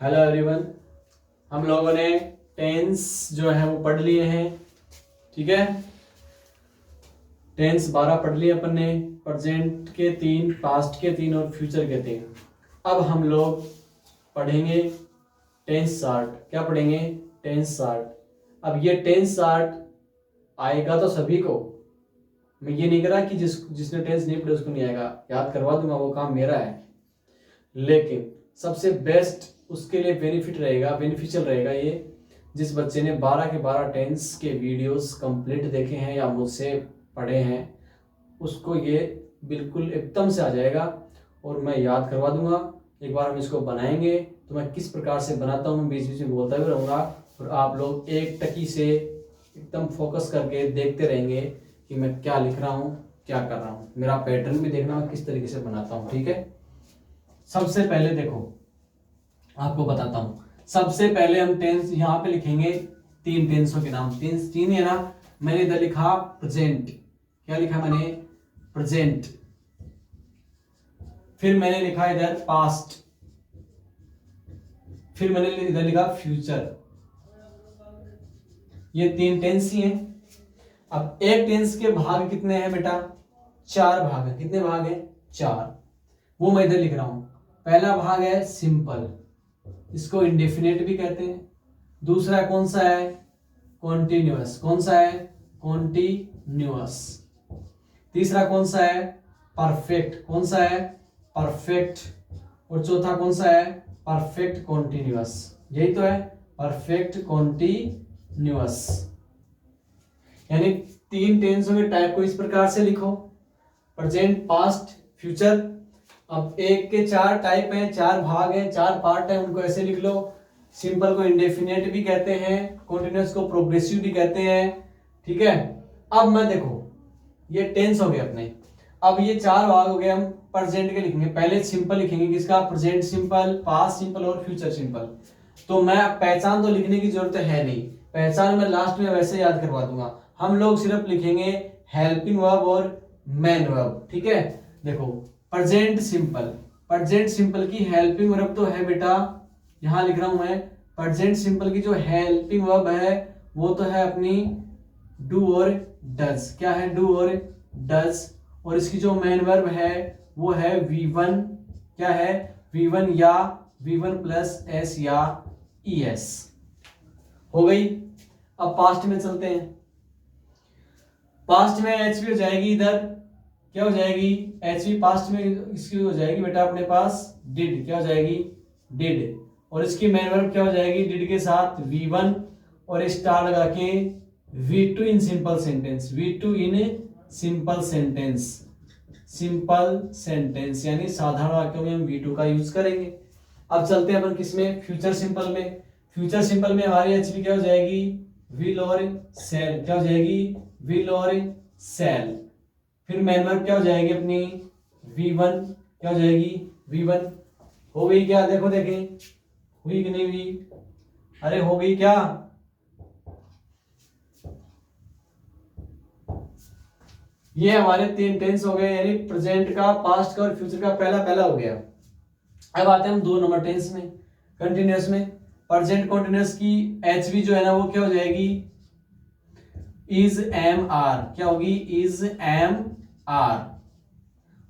Hello everyone. हम लोगों ने टेंस जो है वो पढ़ लिए हैं, ठीक है। टेंस 12 पढ़ लिए अपन ने, प्रेजेंट के 3, पास्ट के 3 और फ्यूचर के 3। अब हम लोग पढ़ेंगे टेंस शार्ट। क्या पढ़ेंगे? Tense short. अब ये टेंस शार्ट आएगा तो सभी को, मैं ये नहीं कह रहा कि जिसने टेंस नहीं पढ़ा उसको नहीं आएगा, याद करवा दूंगा, वो काम मेरा है। लेकिन सबसे बेस्ट उसके लिए बेनिफिशियल रहेगा ये, जिस बच्चे ने 12 के 12 टेंस के वीडियोस कंप्लीट देखे हैं या मुझसे पढ़े हैं, उसको ये बिल्कुल एकदम से आ जाएगा। और मैं याद करवा दूंगा। एक बार हम इसको बनाएंगे तो मैं किस प्रकार से बनाता हूँ, मैं बीच बीच में बोलता भी रहूँगा और आप लोग एक टकी से एकदम फोकस करके देखते रहेंगे कि मैं क्या लिख रहा हूँ, क्या कर रहा हूँ। मेरा पैटर्न भी देखना किस तरीके से बनाता हूँ, ठीक है। सबसे पहले देखो, आपको बताता हूं। सबसे पहले हम टेंस यहां पे लिखेंगे, 3 टेंसों के नाम। तीन है ना। मैंने इधर लिखा प्रेजेंट। क्या लिखा मैंने? प्रेजेंट। फिर मैंने लिखा इधर पास्ट। फिर मैंने इधर लिखा फ्यूचर। ये 3 टेंस ही हैं। अब एक टेंस के भाग कितने हैं बेटा? 4 भाग है। कितने भाग है? 4। वो मैं इधर लिख रहा हूं। पहला भाग है सिंपल, इसको इंडेफिनेट भी कहते हैं। दूसरा कौन सा है? कॉन्टिन्यूअस। कौन सा है? कॉन्टिन्यूअस। तीसरा कौन सा है? परफेक्ट। कौन सा है? परफेक्ट। और चौथा कौन सा है? Perfect continuous. यही तो है, परफेक्ट कॉन्टिन्यूअस। यानी 3 टेंसों के टाइप को इस प्रकार से लिखो, प्रेजेंट, पास्ट, फ्यूचर। अब एक के 4 टाइप हैं, 4 भाग हैं, 4 पार्ट हैं, उनको ऐसे लिख लो। सिंपल को इंडेफिनेट भी कहते हैं, कॉन्टिन्यूअस को प्रोग्रेसिव भी कहते हैं, ठीक है। अब मैं देखो, ये टेंस हो गए अपने। अब ये 4 भाग हो गए, हम प्रेजेंट के लिखेंगे। पहले सिंपल लिखेंगे, किसका? प्रेजेंट सिंपल, पास्ट सिंपल और फ्यूचर सिंपल। तो मैं पहचान तो लिखने की जरूरत है नहीं, पहचान मैं लास्ट में वैसे याद करवा दूंगा। हम लोग सिर्फ लिखेंगे हेल्पिंग वर्ब और मेन वर्ब, ठीक है। देखो, प्रेजेंट सिंपल। प्रेजेंट सिंपल की हेल्पिंग वर्ब तो है बेटा, यहां लिख रहा हूं मैं। प्रेजेंट सिंपल की जो हेल्पिंग वर्ब है वो तो है अपनी डू और डज। क्या है? डू और डज। और इसकी जो मेन वर्ब है वो है V1। क्या है? V1 या V1 प्लस S या ES। हो गई। अब पास्ट में चलते हैं। पास्ट में एच भी हो जाएगी इधर। क्या हो जाएगी? एच भी पास्ट में इसकी हो जाएगी बेटा अपने पास डिड। क्या हो जाएगी? डिड। और इसकी मेन वर्ब क्या हो जाएगी? डिड के साथ V1 और स्टार लगा के V2 in simple sentence. V2 in simple sentence. Simple sentence यानी साधारण वाक्यों में हम V2 का यूज करेंगे। अब चलते हैं अपन किसमें? फ्यूचर सिंपल में। फ्यूचर सिंपल में हमारी एचपी क्या हो जाएगी? विल और सेल। क्या हो जाएगी? विल और सेल। फिर मेन वर्ब क्या हो जाएगी अपनी? V1। क्या हो जाएगी? V1। हो गई क्या? देखो देखें, हुई कि नहीं हुई? अरे हो गई क्या? ये हमारे 3 टेंस हो गए, यानी प्रेजेंट का, पास्ट का और फ्यूचर का पहला पहला हो गया। अब आते हैं हम 2 नंबर टेंस में, कंटिन्यूअस में। प्रेजेंट कंटिन्यूअस की एचवी जो है ना वो क्या हो जाएगी? Is am are. क्या होगी? Is am are.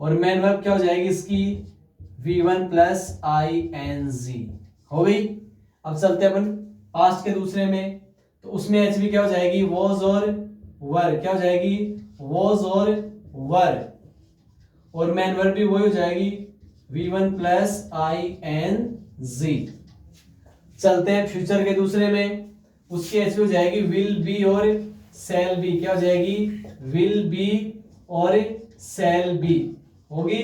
और मेन वर्ब क्या हो जाएगी इसकी? V1 plus ING। हो गई। अब चलते हैं अपन पास्ट के दूसरे में, तो उसमें एचवी क्या हो जाएगी? वॉज और वर। क्या हो जाएगी? वॉज और वर। और मेन वर्ब भी वही हो जाएगी, V1 प्लस ING। चलते हैं फ्यूचर के दूसरे में, उसकी एचवी हो जाएगी विल बी और सेल बी। क्या हो जाएगी? विल बी और सेल बी होगी।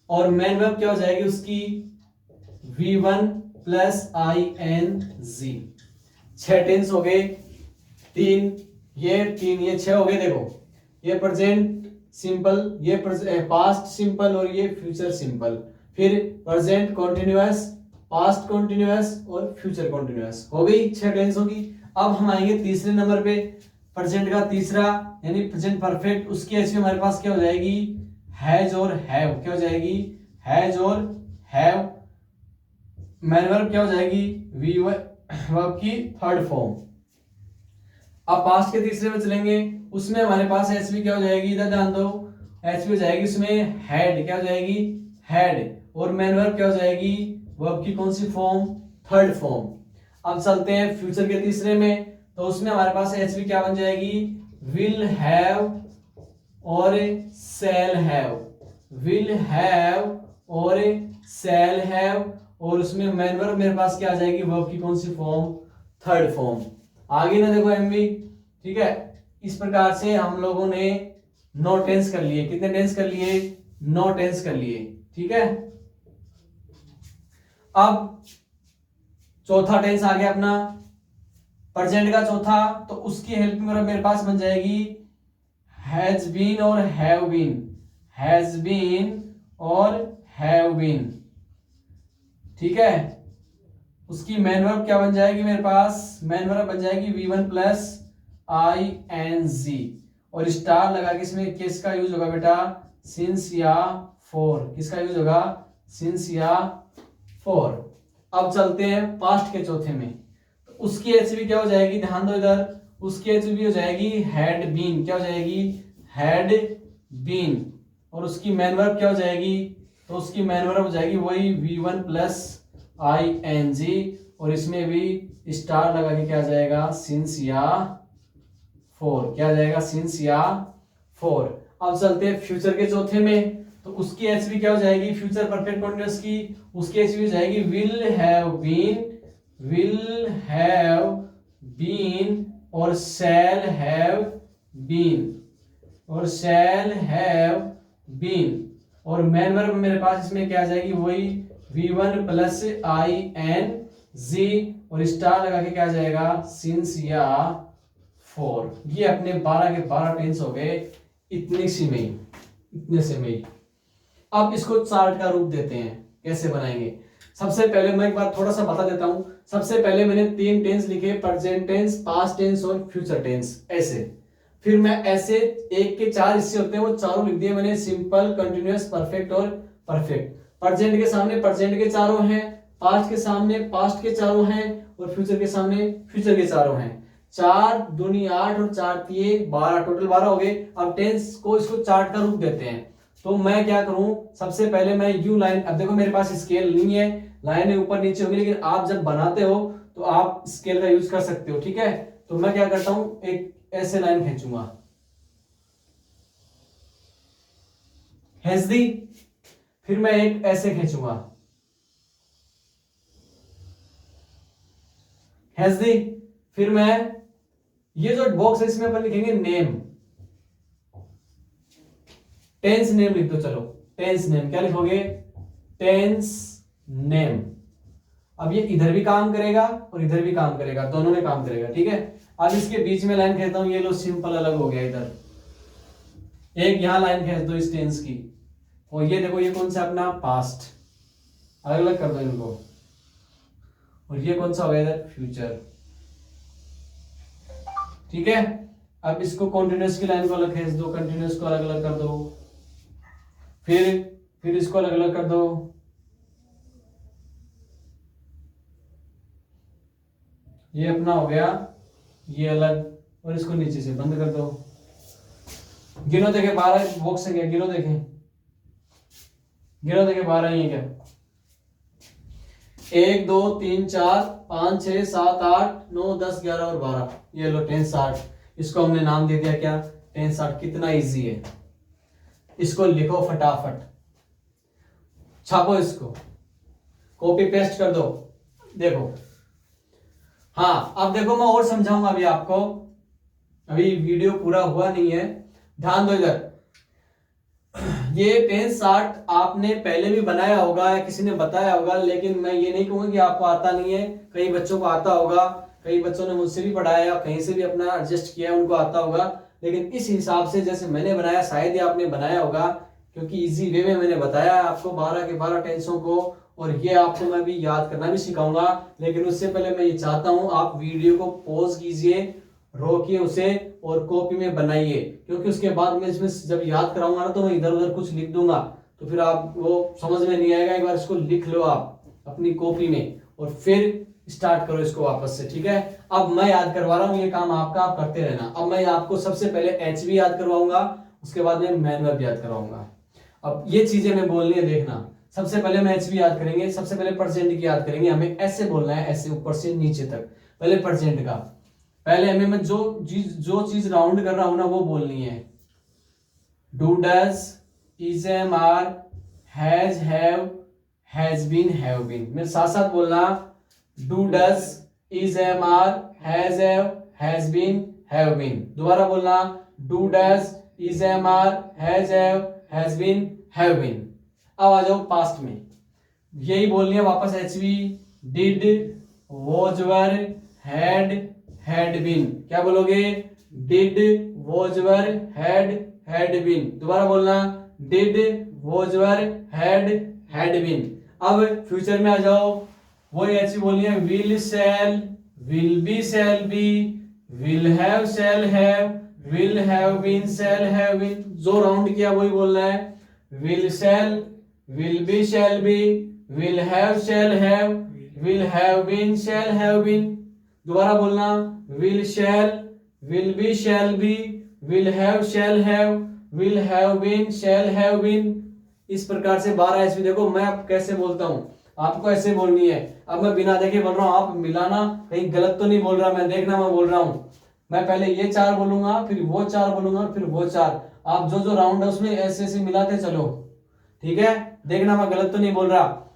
और मेन वर्ब क्या हो जाएगी उसकी? V1 plus ING। 6 टेंस हो गए। 3 ये 6 हो गए। देखो, ये प्रेजेंट सिंपल, ये पास्ट सिंपल और ये फ्यूचर सिंपल। फिर प्रेजेंट कॉन्टिन्यूअस, पास्ट कॉन्टिन्यूअस और फ्यूचर कॉन्टिन्यूअस। हो गई 6 टेंस होगी। अब हम आएंगे तीसरे नंबर पे, प्रेजेंट का तीसरा यानी प्रेजेंट परफेक्ट। उसकी ऐसी हमारे पास क्या हो जाएगी? हैज और हैव। क्या हो जाएगी? हैज और हैव। मैन वर्ब क्या हो जाएगी, वी वर्ब की थर्ड फॉर्म। अब पास्ट के तीसरे में चलेंगे, उसमें हमारे पास एचवी क्या हो जाएगी, इधर ध्यान दो, एचवी हो जाएगी उसमें हैड, क्या हो जाएगी, हैड। और मैन वर्ब क्या हो जाएगी, वर्ब की कौन सी फॉर्म, थर्ड फॉर्म। अब चलते हैं फ्यूचर के तीसरे में, तो उसमें हमारे पास एचवी क्या बन जाएगी, विल हैव और शैल हैव, विल हैव और शैल हैव। और उसमें मैन वर्ब मेरे पास क्या आ जाएगी, वर्ब की कौन सी फॉर्म, थर्ड फॉर्म। आगे ना देखो एमवी, ठीक है। इस प्रकार से हम लोगों ने 9 टेंस कर लिए, कितने टेंस कर लिए, 9 टेंस कर लिए, ठीक है। अब चौथा टेंस आ गया अपना प्रेजेंट का चौथा, तो उसकी हेल्प में मेरे पास बन जाएगी हैज बीन और हैव बीन, हैज बीन और हैव बीन, ठीक है। उसकी मैन वर्ब क्या बन जाएगी मेरे पास, मैन वर्ब बन जाएगी V1 प्लस ING, और स्टार लगा के इसमें किसका यूज होगा बेटा, सिंस या फॉर, किसका यूज होगा, सिंस या फॉर। अब चलते हैं पास्ट के चौथे में, तो उसकी एचवी क्या हो जाएगी, ध्यान दो इधर, उसकी एचवी हो जाएगी हैड बीन, क्या हो जाएगी, हैड बीन। और उसकी मैन वर्ब क्या हो जाएगी, तो उसकी मैन वर्ब हो जाएगी वही V1 प्लस ING, और इसमें भी स्टार लगा के क्या आ जाएगा, सिंस या फॉर, क्या आ जाएगा, सिंस या फॉर। अब चलते हैं फ्यूचर के चौथे में, तो उसकी एचवी क्या हो जाएगी, फ्यूचर परफेक्ट कंटीन्यूअस की, उसकी एचवी हो जाएगी will have been, will have been और शैल हैव बीन, और शैल हैव बीन। और मैन वर्ब मेरे पास इसमें क्या आ जाएगी, वही V1 प्लस ING, और स्टार लगा के क्या आ जाएगा, सिंस या फॉर। ये अपने 12 के 12 टेंस हो गए, इतने से में ही, इतने से में ही। अब इसको चार्ट का रूप देते हैं, कैसे बनाएंगे। सबसे पहले मैं एक बार थोड़ा सा बता देता हूं, सबसे पहले मैंने 3 टेंस लिखे, प्रेजेंट टेंस, पास्ट टेंस और फ्यूचर टेंस, ऐसे। फिर मैं ऐसे 1 के 4 हिस्से होते हैं, वो चारों लिख दिए मैंने, सिंपल, कंटिन्यूअस, परफेक्ट और परफेक्ट। प्रेजेंट के सामने प्रेजेंट के चारों हैं, पास्ट के सामने पास्ट के चारों हैं, और फ्यूचर के सामने फ्यूचर के चारों हैं। 4 दूनी 8 और 4 तिये 12, टोटल 12 हो गए। अब टेंस को इसको चार्ट का रूप देते हैं, तो मैं क्या करूं, सबसे पहले मैं यू लाइन, अब देखो मेरे पास स्केल नहीं है, लाइनें ऊपर नीचे होंगी, लेकिन आप जब बनाते हो तो आप स्केल का यूज कर सकते हो, ठीक है। तो मैं क्या करता हूं, एक ऐसे लाइन खींचूंगा, खींच दी, फिर मैं एक ऐसे खींचूंगा, खींच दी, फिर मैं ये जो बॉक्स है इसमें अपन लिखेंगे नेम, टेंस नेम लिख दो, चलो टेंस नेम, क्या लिखोगे, टेंस नेम। अब ये इधर भी काम करेगा और इधर भी काम करेगा, दोनों में काम करेगा, ठीक है। अब इसके बीच में लाइन खींचता हूं, ये लो सिंपल अलग हो गया, इधर एक यहां लाइन खींच दो इस टेंस की, और ये देखो ये कौन सा अपना पास्ट, अलग अलग कर दो इनको, और ये कौन सा हो गया इधर, फ्यूचर, ठीक है। अब इसको कॉन्टिन्यूअस की लाइन को अलग खींच दो, कंटिन्यूअस को अलग अलग कर दो, फिर इसको अलग अलग कर दो, ये अपना हो गया ये अलग, और इसको नीचे से बंद कर दो। गिनो देखे 12 बॉक्स है क्या, गिनो देखे, गिनो देखे 12 ही है क्या, 1 2 3 4 5 6 7 8 9 10 11 और 12, ये लो टेंस 60। इसको हमने नाम दे दिया क्या, टेंस 60। कितना इजी है, इसको लिखो फटाफट, छापो इसको, कॉपी पेस्ट कर दो, देखो। हाँ अब देखो मैं और समझाऊंगा अभी आपको, अभी वीडियो पूरा हुआ नहीं है, ध्यान दो इधर। ये टेंस 60 आपने पहले भी बनाया होगा या किसी ने बताया होगा, लेकिन मैं ये नहीं कहूंगा कि आपको आता नहीं है, कई बच्चों को आता होगा, कई बच्चों ने मुझसे भी पढ़ाया, कहीं से भी अपना एडजस्ट किया, उनको आता होगा। लेकिन इस हिसाब से जैसे मैंने बनाया शायद ही आपने बनाया होगा, क्योंकि इजी वे में मैंने बताया आपको 12 के 12 टेंसों को, और ये आपको मैं भी याद करना भी सिखाऊंगा। लेकिन उससे पहले मैं ये चाहता हूं आप वीडियो को पॉज कीजिए, रोकिए उसे और कॉपी में बनाइए, क्योंकि उसके बाद मैं इसमें जब याद कराऊंगा ना तो मैं इधर उधर कुछ लिख दूंगा, तो फिर आप वो समझ में नहीं आएगा। एक बार इसको लिख लो आप, अपनी कॉपी में और फिर स्टार्ट करो इसको वापस से, ठीक है। अब मैं याद करवा रहा हूं, ये काम आपका, आप करते रहना। अब मैं आपको सबसे पहले HV याद करवाऊंगा, उसके बाद में मैन वर्ब याद करवाऊंगा। अब ये चीजें मैं बोलनी है, देखना। सबसे पहले हम HV याद करेंगे, सबसे पहले परसेंट की याद करेंगे। हमें ऐसे बोलना है, ऐसे ऊपर से नीचे तक। पहले परसेंट का, पहले हमें मैं जो चीज राउंड कर रहा हूं ना वो बोलनी है। Do, does, is, am, are, has, have, has been, have been. मेरे साथ साथ बोलना, do, does, is, am, are, has, have, has been, have been. दोबारा बोलना, do, does, is, am, are, has, have, has been, have been. अब आ जाओ past में, यही बोलनी है वापस। HV, did, was, were, had been. क्या बोलोगे? Did, was, were, had been. दोबारा बोलना, did, was, were, had been. अब फ्यूचर में आ जाओ, वही HV बोलनी है। Will, shall, will be, shall be, will have, shall have, will have been, shall have been. जो राउंड किया वही बोलना है। Will, shall, will be, shall be, will have, shall have, will have been, shall have been। दोबारा बोलना, will, shall, will be, shall be, will have, shall have, will have been, shall have been। इस प्रकार से 12 HV। देखो मैं अब कैसे बोलता हूं, आपको ऐसे बोलनी है। अब मैं बिना देखे बोल रहा हूं, आप मिलाना, कहीं गलत तो नहीं बोल रहा मैं, देखना मैं बोल रहा हूं। मैं पहले ये 4 बोलूंगा, फिर वो 4 बोलूंगा, फिर वो 4। आप जो राउंड है उसमें ऐसे ऐसे मिलाते चलो, ठीक है। देखना मैं गलत तो नहीं बोल रहा।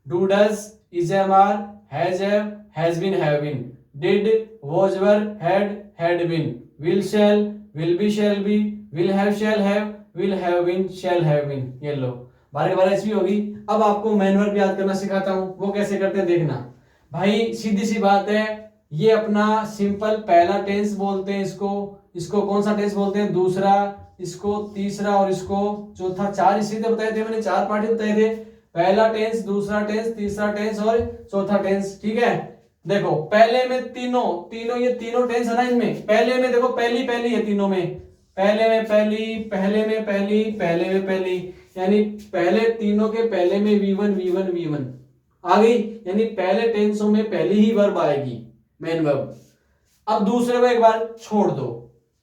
Do, does, is, am, are, has, have, has been, have been. Did, was, were, had been. Will, shall, will be, shall be, will have, shall have, will have been, shall have been. ये लो 12 HV होगी। अब आपको man verb याद करना सिखाता हूं, वो कैसे करते हैं देखना। भाई सीधी सी बात है, ये अपना सिंपल पहला टेंस बोलते हैं इसको कौन सा टेंस बोलते हैं? दूसरा, इसको तीसरा और इसको चौथा। 4 इसीलिए बताए थे मैंने, 4 पार्ट बताए थे। पहला टेंस, दूसरा टेंस, तीसरा टेंस और चौथा टेंस, ठीक है। देखो पहले में तीनों ये तीनों टेंस है ना, इनमें पहले में देखो पहली है तीनों में। पहले में पहली, यानी पहले तीनों के पहले में V1 आ गई, यानी पहले टेंसों में पहली ही वर्ब आएगी, मेन वर्ब। अब दूसरे को एक बार छोड़ दो,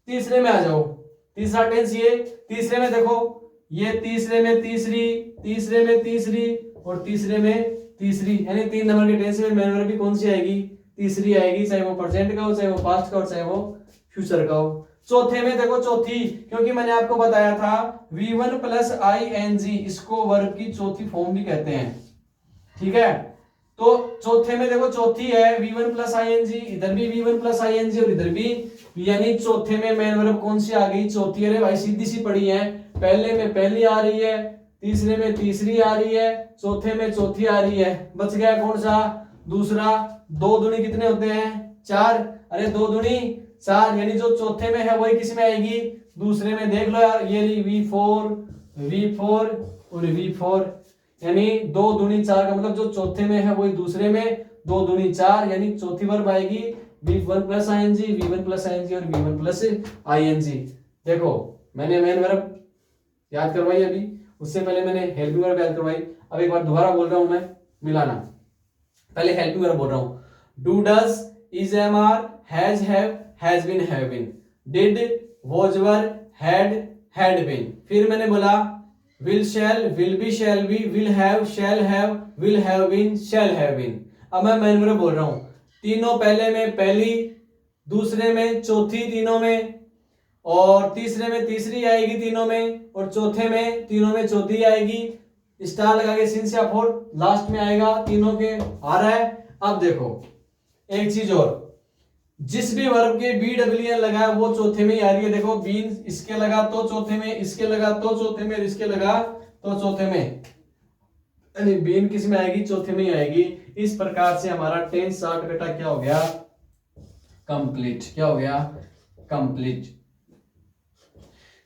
तीसरे में आ जाओ। तीसरा टेंस ये, तीसरे में देखो, ये तीसरे में तीसरी और तीसरे में तीसरी, यानी 3 नंबर के टेंस में मेन वर्ब भी कौन सी आएगी? तीसरी आएगी, चाहे वो प्रेजेंट का हो, चाहे वो पास्ट का हो, चाहे वो फ्यूचर का हो। चौथे में देखो चौथी, क्योंकि मैंने आपको बताया था V1 प्लस ING, इसको वर्ब की चौथी फॉर्म भी कहते हैं, ठीक है। तो चौथे में देखो चौथी है V1 प्लस ING, इधर भी V1 प्लस ING और इधर भी, यानी चौथे में मेन वर्ब कौन सी आ गई? चौथी। अरे भाई सीधी सी पड़ी है, पहले में पहली आ रही है, तीसरे में तीसरी आ रही है, चौथे में चौथी आ रही है। बच गया कौन सा? दूसरा। 2 दूनी कितने होते हैं? 4। अरे 2 दूनी 4, यानी जो चौथे में है वही किस में आएगी? दूसरे में। देख लो यार, ये V4 और V4, यानी 2 दूनी 4 का मतलब जो चौथे में है वही दूसरे में, 2 दूनी 4, यानी चौथी वर्ब आएगी V1 plus ING, V1 plus ING और V1 प्लस ING। देखो मैंने मेन वर्ब याद करवाई अभी, उससे पहले मैंने हेल्पिंग वर्ब याद करवाई। अब एक बार दोबारा बोल रहा हूं मैं, मिलाना। पहले हेल्पिंग वर्ब बोल रहा हूं, do, does, is, am, are, has, have, has been, have been. Did, was, were, had been. फिर मैंने बोला will, shall, will be, shall be, will have, shall have, will have been, shall have been। अब मैं main verb बोल रहा हूं, तीनों पहले में पहली, दूसरे में चौथी तीनों में, और तीसरे में तीसरी आएगी तीनों में, और चौथे में तीनों में चौथी आएगी। स्टार लगा के सिंस या फोर लास्ट में आएगा, तीनों के आ रहा है। अब देखो एक चीज और, जिस भी वर्ब के BWN लगा है वो चौथे में ही आ रही है। देखो बीन इसके लगा तो चौथे में, इसके लगा तो चौथे में, इसके लगा तो चौथे में, यानी बीन किस में आएगी? चौथे में ही आएगी। इस प्रकार से हमारा टेंस शॉर्ट बेटा क्या हो गया? कंप्लीट। क्या हो गया? कंप्लीट।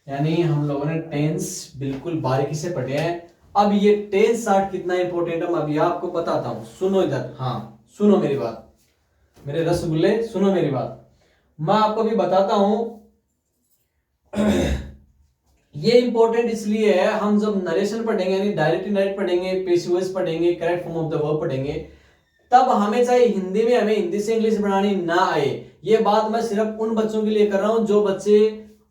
यानी हम लोगों ने टेंस बिल्कुल बारीकी से पढ़े हैं। अब ये टेंस शॉर्ट कितना इंपॉर्टेंट है मैं अभी आपको बताता हूं। सुनो इधर, हाँ सुनो मेरी बात, मेरे रसगुल्ले सुनो मेरी बात। मैं आपको भी बताता हूं ये इंपॉर्टेंट इसलिए है, हम जब नरेशन पढ़ेंगे यानी डायरेक्ट इनडायरेक्ट पढ़ेंगे, पेसिव वॉइस पढ़ेंगे, correct form of the verb पढ़ेंगे, तब हमें चाहे हिंदी में हमें हिंदी से इंग्लिश बनानी ना आए। ये बात मैं सिर्फ उन बच्चों के लिए कर रहा हूं जो बच्चे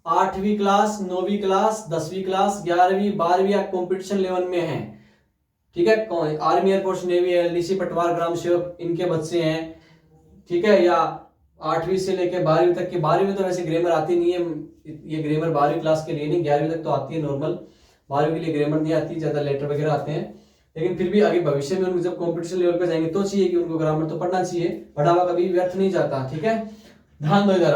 8वीं क्लास, 9वीं क्लास, 10वीं क्लास, 11वीं, 12वीं या कॉम्पिटिशन लेवल में हैं। ठीक है, आर्मी, एयरफोर्स, नेवी, एलडीसी, पटवार, ग्राम सेवक, इनके बच्चे हैं। ठीक है, या 8वीं से लेकर 12वीं तक की। 12वीं में तो वैसे ग्रामर आती नहीं है, ये ग्रामर 12वीं क्लास के लिए नहीं, 11वीं तक तो आती है नॉर्मल, 12वीं के लिए ग्रामर नहीं आती, ज्यादा लेटर वगैरह आते हैं। लेकिन फिर भी आगे भविष्य में उनको जब कॉम्पिटिशन लेवल पे जाएंगे तो चाहिए कि उनको ग्रामर तो पढ़ना चाहिए, पढ़ा हुआ कभी व्यर्थ नहीं जाता। ठीक है, ध्यान दो इधर।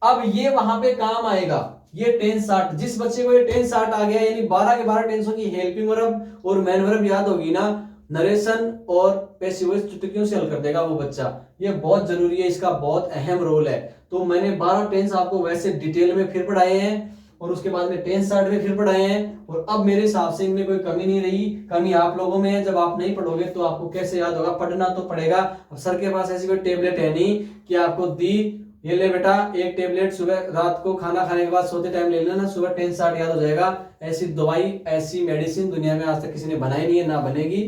अब ये वहां पे काम आएगा, ये टेंस आर्ट। जिस बच्चे को ये टेंस आर्ट आ गया, यानी 12 के 12 टेंसों की हेल्पिंग वर्ब और मैन वर्ब याद होगी ना, नरेशन और पैसिव वॉइस चुटकियों से हल कर देगा वो बच्चा। ये बहुत जरूरी है, इसका बहुत अहम रोल है। तो मैंने 12 टेंस आपको वैसे डिटेल में फिर पढ़ाए हैं, और उसके बाद में टेंस आर्ट में फिर पढ़ाए हैं, और अब मेरे हिसाब से इनमें कोई कमी नहीं रही। कमी आप लोगों में है, जब आप नहीं पढ़ोगे तो आपको कैसे याद होगा, पढ़ना तो पड़ेगा। अब सर के पास ऐसी कोई टेबलेट है नहीं कि आपको दी, ये ले बेटा एक टेबलेट, सुबह रात को खाना खाने के बाद सोते टाइम ले लेना, सुबह टेंस आर्ट याद हो जाएगा। ऐसी दवाई, ऐसी मेडिसिन दुनिया में आज तक किसी ने बनाई नहीं है, ना बनेगी।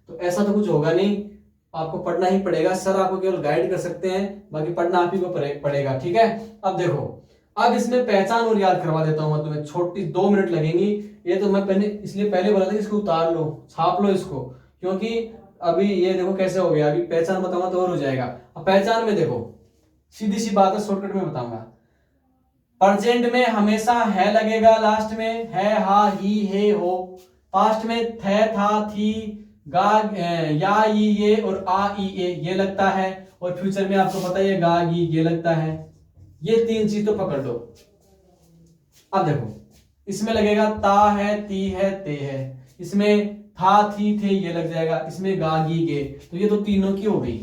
तो ऐसा तो कुछ होगा नहीं, आपको पढ़ना ही पड़ेगा। सर आपको केवल गाइड कर सकते हैं, बाकी पढ़ना आप ही को पड़ेगा। ठीक है, अब देखो, अब इसमें पहचान और याद करवा देता हूं मैं तुम्हें, छोटी 2 मिनट लगेंगी। ये तो मैं पहले बोला था कि इसको उतार लो, छाप लो इसको, क्योंकि अभी ये देखो कैसे हो गया। अभी पहचान बताऊंगा तो और हो जाएगा। अब पहचान में देखो, सीधी सी बात है, शॉर्टकट में बताऊंगा। प्रेजेंट में हमेशा है लगेगा लास्ट में, है, हा, ही, हे, हो। पास्ट में थे, था, थी, गा, या, ये और आ, ई, ए ये लगता है। और फ्यूचर में आपको पता है गा, गी, ये लगता है। ये 3 चीज तो पकड़ लो। अब देखो, इसमें लगेगा ता है, ती है, ते है। इसमें था, थी, थे ये लग जाएगा। इसमें गा, गी, गे, तो ये तो तीनों की हो गई।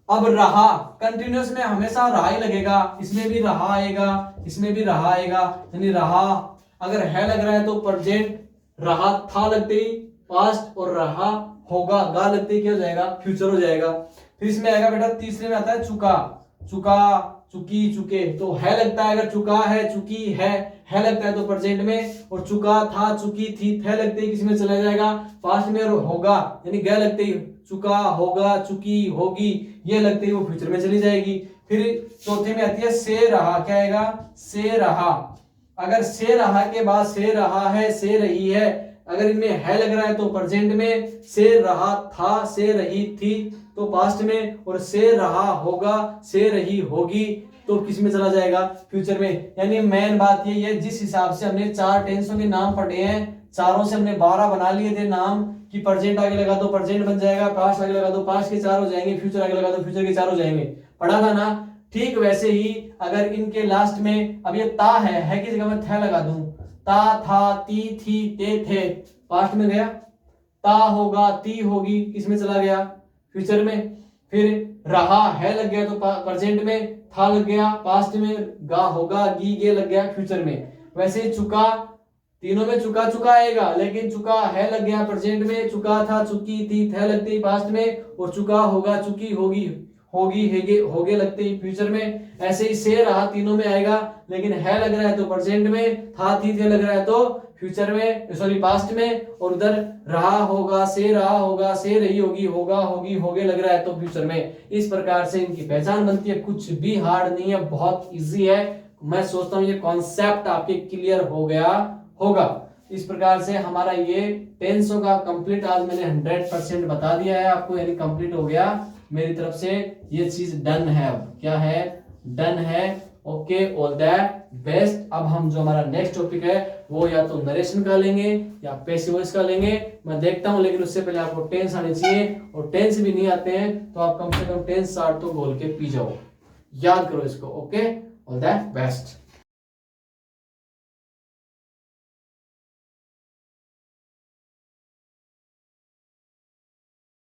अब रहा, कंटिन्यूअस में हमेशा रहा ही लगेगा। इसमें भी रहा आएगा, इसमें भी रहा आएगा, यानी रहा। अगर है लग रहा है तो प्रेजेंट, रहा था लगते ही पास्ट, और रहा होगा गा लगते ही क्या हो जाएगा, फ्यूचर हो जाएगा। फिर इसमें आएगा बेटा, तीसरे में आता है चुका, चुका, चुकी, चुके। तो है लगता है, अगर चुका है, चुकी है लगता है तो प्रेजेंट में, और चुका था, चुकी थी, थे लगते ही किसमें चला जाएगा, पास्ट में। और होगा यानी गए लगते ही चुका, होगा, चुकी, होगी ये लगते ही वो फ्यूचर में चली जाएगी। फिर चौथे में आती है से रहा, क्या आएगा, से रहा। अगर से रहा के बाद से रहा है, से रही है, अगर इनमें है लग रहा है तो प्रेजेंट में, से रहा था, से रही थी तो पास्ट में, और से रहा होगा, से रही होगी तो किस में चला जाएगा, फ्यूचर में। यानी मेन बात ये है, जिस हिसाब से हमने 4 टेंसों के नाम पढ़े हैं, चारों से हमने 12 बना लिए थे नाम, कि प्रेजेंट आगे लगा तो प्रेजेंट बन जाएगा, पास्ट आगे लगा तो पास्ट के 4 हो जाएंगे, फ्यूचर आगे लगा तो फ्यूचर के 4 हो जाएंगे। पढ़ा था ना। ठीक वैसे ही अगर इनके लास्ट में अब ये ता है की जगह में थे लगा दूं, ता, था, ती, थी, ते, थे, पास्ट में गया। ता होगा, ती होगी, किसमें चला गया, फ्यूचर में। फिर रहा है लग गया तो प्रेजेंट में, था लग गया पास्ट में, गा होगा, गी, गे लग गया फ्यूचर में। वैसे चुका, तीनों में चुका चुका आएगा, लेकिन चुका है लग गया प्रेजेंट में, चुका था, चुकी थी, थे लगते ही पास्ट में, और चुका होगा, चुकी होगी, होगी, हेगे, होगे लगते ही फ्यूचर में। ऐसे ही से रहा तीनों में आएगा, लेकिन है लग रहा है तो प्रेजेंट में, था, थी, थे लग रहा है तो फ्यूचर में, सॉरी पास्ट में, और उधर रहा होगा, से रहा होगा, से रही होगी, होगा, होगी, होगे लग रहा है तो फ्यूचर में। इस प्रकार से इनकी पहचान बनती है। कुछ भी हार्ड नहीं है, बहुत इजी है। मैं सोचता हूँ ये कॉन्सेप्ट आपके क्लियर हो गया होगा। इस प्रकार से हमारा ये टेंसों का कंप्लीट आज मैंने 100% बता दिया है आपको, यानी कंप्लीट हो गया मेरी तरफ से। ये चीज डन है। अब क्या है, डन है। Okay, all that best. अब हम जो हमारा नेक्स्ट टॉपिक है वो या तो नरेशन का लेंगे या पैसिव वॉइस का लेंगे, मैं देखता हूं। लेकिन उससे पहले आपको टेंस आने चाहिए, और टेंस भी नहीं आते हैं तो आप कम से कम टेंस 60 तो बोल के पी जाओ, याद करो इसको। Okay, all that best.